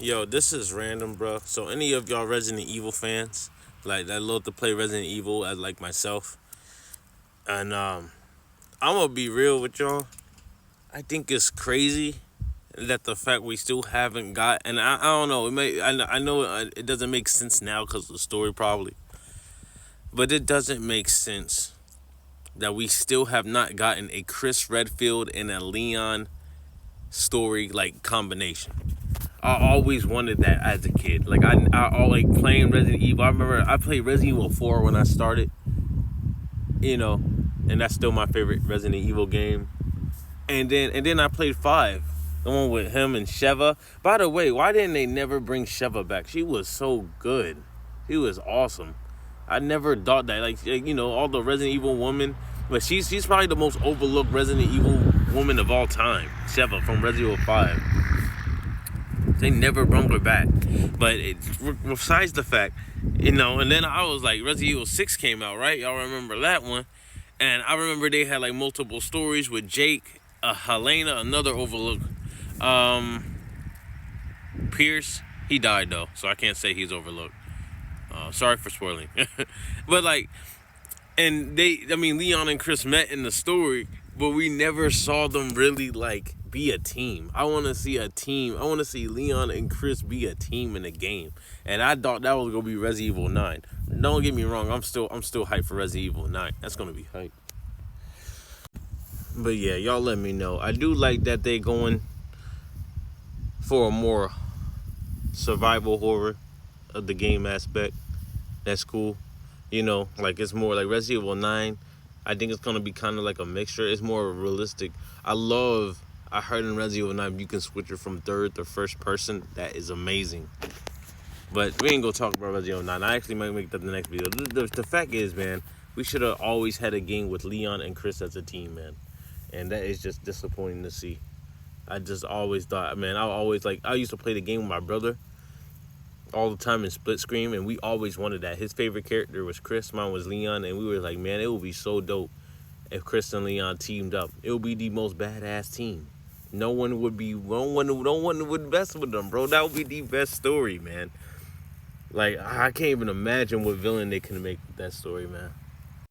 Yo, this is random, bro. So any of y'all Resident Evil fans, like that love to play Resident Evil as like myself, and I'm gonna be real with y'all. I think it's crazy that the fact we still haven't got, and I don't know. It may I know it doesn't make sense now because of the story probably, but it doesn't make sense that we still have not gotten a Chris Redfield and a Leon story like combination. I always wanted that as a kid. Like I like playing Resident Evil. I remember I played Resident Evil 4 when I started, you know, and that's still my favorite Resident Evil game. And then I played 5, the one with him and Sheva. By the way, why didn't they never bring Sheva back? She was so good. She was awesome. I never thought that, like all the Resident Evil women, but she's probably the most overlooked Resident Evil woman of all time. Sheva from Resident Evil 5. They never brought her back. But besides the fact, and then I was like, Resident Evil 6 came out, right? Y'all remember that one? And I remember they had like multiple stories with Jake, Helena, another overlooked, Pierce. He died though, so I can't say he's overlooked. Sorry for spoiling. But like, and Leon and Chris met in the story, but we never saw them really like be a team. I want to see a team. I want to see Leon and Chris be a team in the game. And I thought that was gonna be Resident Evil 9. Don't get me wrong. I'm still hyped for Resident Evil 9. That's gonna be hype. But yeah, y'all let me know. I do like that they going for a more survival horror of the game aspect. That's cool. Like it's more like Resident Evil 9. I think it's gonna be kind of like a mixture. It's more realistic. I heard in Resident Evil 9 you can switch it from third to first person. That is amazing. But we ain't gonna talk about Resident Evil 9. I actually might make that the next video. The fact is, man, we should have always had a game with Leon and Chris as a team, man. And that is just disappointing to see. I just always thought, man, I used to play the game with my brother all the time in split screen, and we always wanted that. His favorite character was Chris, mine was Leon, and we were like, man, it would be so dope if Chris and Leon teamed up. It would be the most badass team. No one would mess with them, bro. That would be the best story, man. Like, I can't even imagine what villain they can make with that story, man.